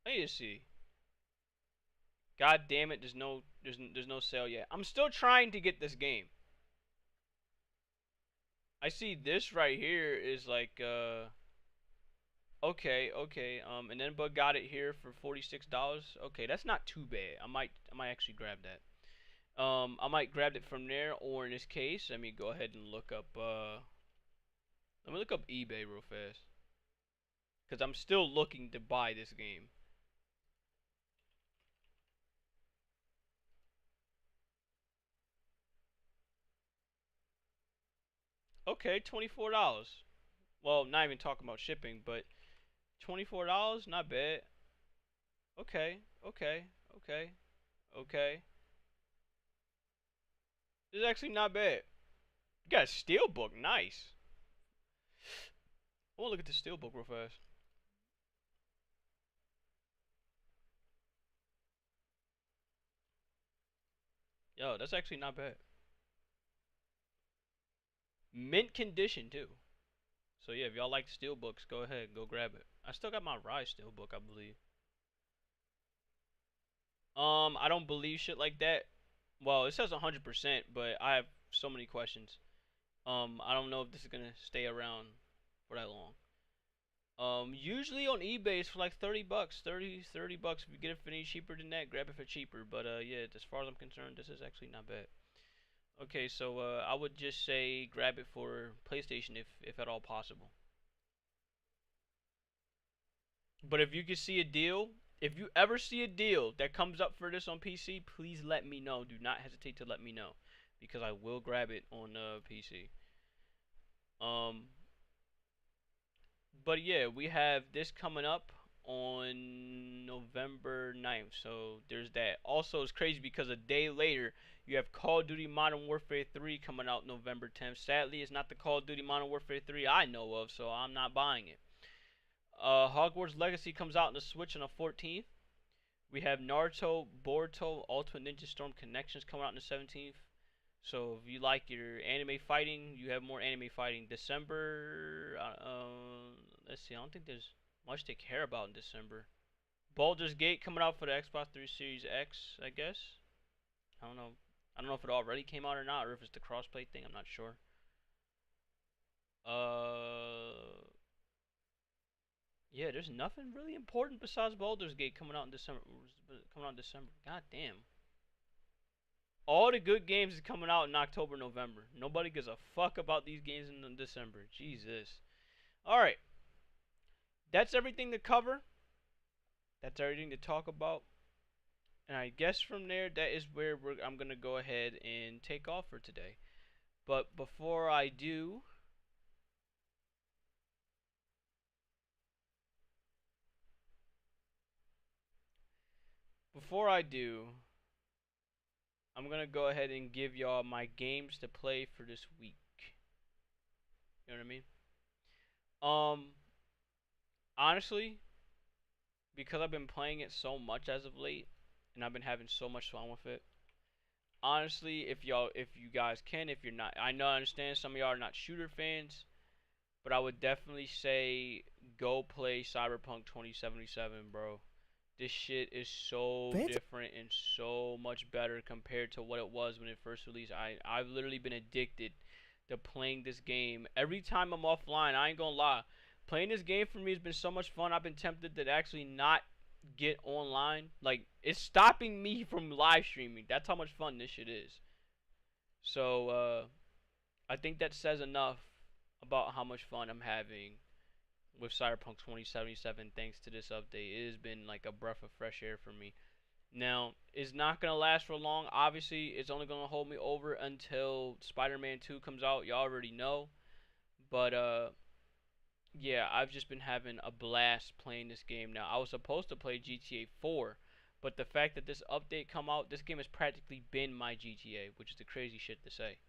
S2: I need to see. God damn it, there's no sale yet. I'm still trying to get this game. I see this right here is like okay, and then but got it here for $46. Okay, that's not too bad. I might actually grab that. I might grab it from there, or in this case, let me go ahead and look up let me look up eBay real fast. Cause I'm still looking to buy this game. Okay, $24. Well, not even talking about shipping, but $24, not bad. Okay, okay, okay, okay. This is actually not bad. You got a steelbook, nice. I wanna look at the steelbook real fast. Yo, that's actually not bad. Mint condition too. So yeah, if y'all like steelbooks, go ahead, go grab it. I still got my Rise steelbook, I believe. I don't believe shit like that. Well, it says 100%, but I have so many questions. I don't know if this is gonna stay around for that long. Usually on eBay it's for like 30 bucks, 30 bucks. If you get it for any cheaper than that, grab it for cheaper. But yeah, as far as I'm concerned, this is actually not bad. Okay, so I would just say grab it for PlayStation if at all possible. But if you can see a deal, if you ever see a deal that comes up for this on PC, please let me know. Do not hesitate to let me know, because I will grab it on PC. But yeah, we have this coming up on November 9th. So there's that. Also, it's crazy because a day later, you have Call of Duty Modern Warfare 3 coming out November 10th. Sadly, it's not the Call of Duty Modern Warfare 3 I know of, so I'm not buying it. Hogwarts Legacy comes out on the Switch on the 14th. We have Naruto, Boruto, Ultimate Ninja Storm Connections coming out on the 17th. So if you like your anime fighting, you have more anime fighting. December, let's see, I don't think there's much to care about in December. Baldur's Gate coming out for the Xbox 3 Series X, I guess. I don't know. I don't know if it already came out or not, or if it's the crossplay thing. I'm not sure. Yeah, there's nothing really important besides Baldur's Gate coming out in December. God damn. All the good games is coming out in October, November. Nobody gives a fuck about these games in December. Jesus. Alright. That's everything to cover. That's everything to talk about. And I guess from there, that is where I'm going to go ahead and take off for today. But before I do, I'm going to go ahead and give y'all my games to play for this week. You know what I mean? Honestly, because I've been playing it so much as of late, and I've been having so much fun with it. Honestly, if you guys can, if you're not, I know I understand some of y'all are not shooter fans, but I would definitely say go play Cyberpunk 2077, bro. This shit is so different and so much better compared to what it was when it first released. I've literally been addicted to playing this game. Every time I'm offline, I ain't gonna lie. Playing this game for me has been so much fun. I've been tempted to actually not get online. Like, it's stopping me from live streaming. That's how much fun this shit is. So, I think that says enough about how much fun I'm having with Cyberpunk 2077 thanks to this update. It has been like a breath of fresh air for me. Now, it's not going to last for long. Obviously, it's only going to hold me over until Spider-Man 2 comes out. You already know. But, yeah, I've just been having a blast playing this game now. I was supposed to play GTA 4, but the fact that this update come out, this game has practically been my GTA, which is the crazy shit to say.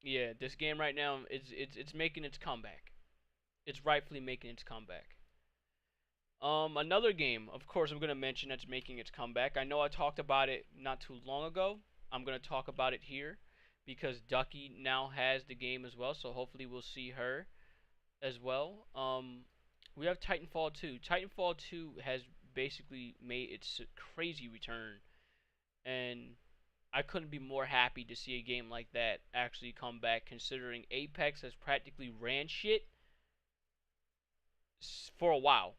S2: Yeah, this game right now, it's making its comeback. It's rightfully making its comeback. Another game, of course, I'm gonna mention that's making its comeback. I know I talked about it not too long ago. I'm gonna talk about it here because Ducky now has the game as well, so hopefully we'll see her as well. We have Titanfall 2. Titanfall 2 has basically made its crazy return, and I couldn't be more happy to see a game like that actually come back, considering Apex has practically ran shit for a while.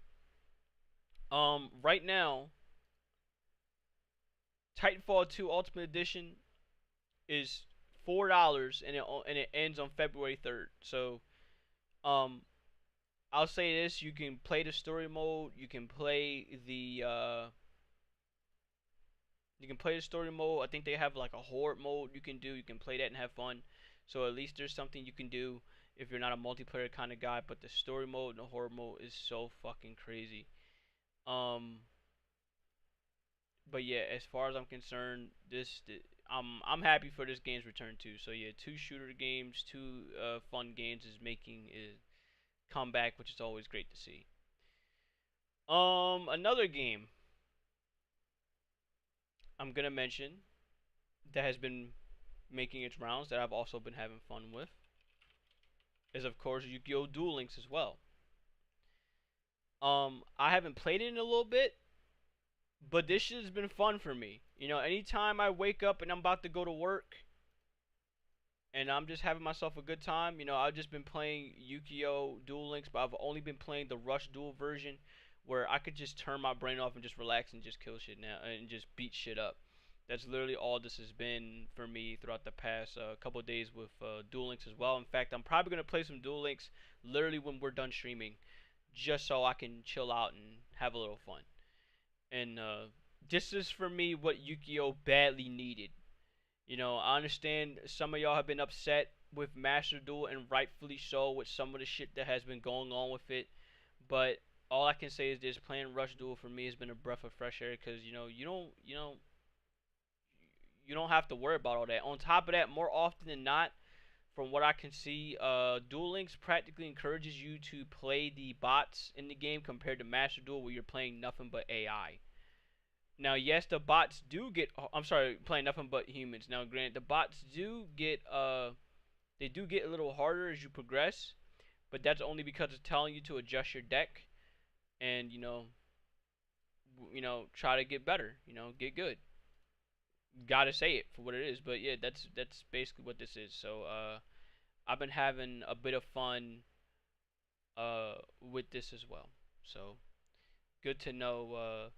S2: Right now, Titanfall 2 Ultimate Edition is $4, and it ends on February 3rd. So, um, I'll say this: you can play the story mode. You can play the story mode. I think they have like a horde mode you can do. You can play that and have fun. So at least there's something you can do if you're not a multiplayer kind of guy. But the story mode and the horde mode is so fucking crazy. Um, but yeah, as far as I'm concerned, I'm happy for this game's return too. So yeah, two shooter games, two fun games is making a comeback, which is always great to see. Another game I'm gonna mention that has been making its rounds that I've also been having fun with is of course Yu-Gi-Oh! Duel Links as well. I haven't played it in a little bit, but this shit has been fun for me. You know, anytime I wake up and I'm about to go to work and I'm just having myself a good time, you know, I've just been playing Yu-Gi-Oh! Duel Links, but I've only been playing the Rush Duel version where I could just turn my brain off and just relax and just kill shit now and just beat shit up. That's literally all this has been for me throughout the past couple of days with Duel Links as well. In fact, I'm probably going to play some Duel Links literally when we're done streaming, just so I can chill out and have a little fun. And this is for me what Yu-Gi-Oh! Badly needed. You know, I understand some of y'all have been upset with Master Duel, and rightfully so, with some of the shit that has been going on with it. But all I can say is this: playing Rush Duel for me has been a breath of fresh air, because you don't have to worry about all that. On top of that, more often than not, from what I can see, Duel Links practically encourages you to play the bots in the game compared to Master Duel, where you're playing nothing but AI. Now, yes, the bots do get. I'm sorry, playing nothing but humans. Now, granted, the bots do get. They do get a little harder as you progress, but that's only because it's telling you to adjust your deck, and try to get better. Get good. Gotta say it for what it is, but yeah, that's basically what this is. So, I've been having a bit of fun, with this as well. So, good to know.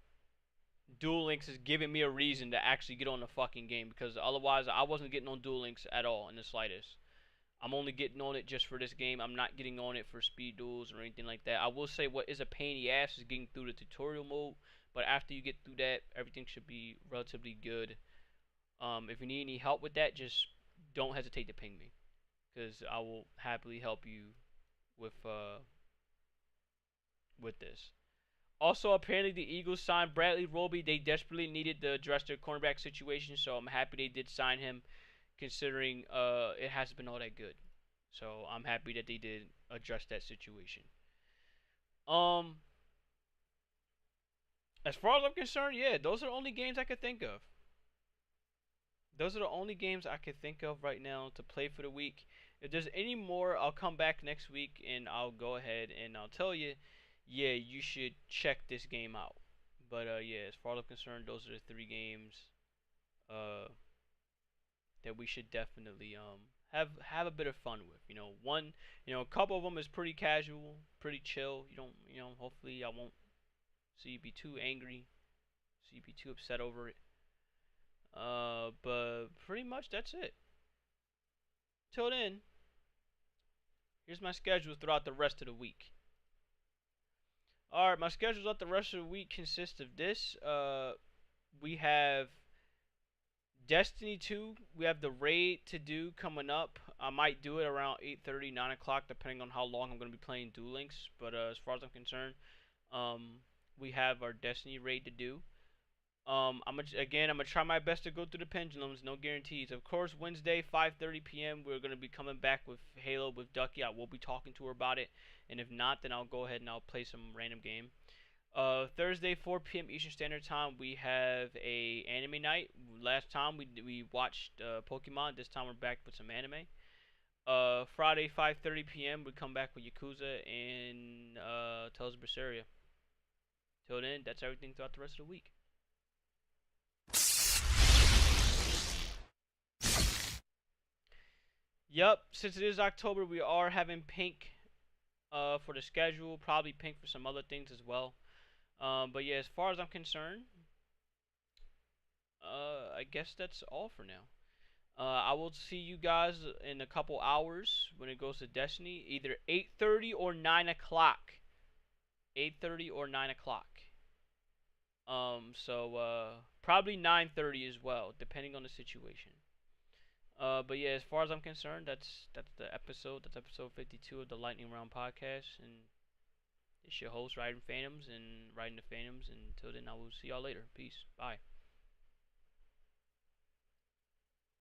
S2: Duel Links is giving me a reason to actually get on the fucking game, because otherwise I wasn't getting on Duel Links at all in the slightest. I'm only getting on it just for this game. I'm not getting on it for speed duels or anything like that. I will say what is a pain in the ass is getting through the tutorial mode, but after you get through that, everything should be relatively good. If you need any help with that, just don't hesitate to ping me, because I will happily help you with this. Also, apparently the Eagles signed Bradley Roby. They desperately needed to address their cornerback situation, so I'm happy they did sign him, considering it hasn't been all that good. So I'm happy that they did address that situation. Um, as far as I'm concerned, yeah, those are the only games I could think of. Those are the only games I could think of right now to play for the week. If there's any more, I'll come back next week and I'll go ahead and I'll tell you, yeah, you should check this game out. But yeah, as far as I'm concerned, those are the three games uh, that we should definitely have a bit of fun with. A couple of them is pretty casual, pretty chill. Hopefully I won't see you be too angry, see you be too upset over it. But pretty much that's it. Till then, here's my schedule throughout the rest of the week. Alright, my schedule throughout the rest of the week consists of this. We have Destiny 2. We have the raid to do coming up. I might do it around 8:30, 9 o'clock, depending on how long I'm going to be playing Duel Links. But as far as I'm concerned, we have our Destiny raid to do. I'm gonna try my best to go through the pendulums. No guarantees. Of course, Wednesday, 5:30 p.m. We're gonna be coming back with Halo with Ducky. I will be talking to her about it, and if not, then I'll go ahead and I'll play some random game. Thursday, 4 p.m. Eastern Standard Time, we have a anime night. Last time we watched Pokemon. This time we're back with some anime. Friday 5:30 p.m. we come back with Yakuza and Tales of Berseria. Till then, that's everything throughout the rest of the week. Yep, since it is October, we are having Pink for the schedule. Probably Pink for some other things as well. But yeah, as far as I'm concerned, I guess that's all for now. I will see you guys in a couple hours when it goes to Destiny, either 8:30 or 9 o'clock. 8:30 or 9 o'clock. So probably 9:30 as well, depending on the situation. But yeah, as far as I'm concerned, that's the episode. That's episode 52 of the Lightning Round podcast, and it's your host, Riding Phantoms, and Riding the Phantoms. And until then, I will see y'all later. Peace. Bye.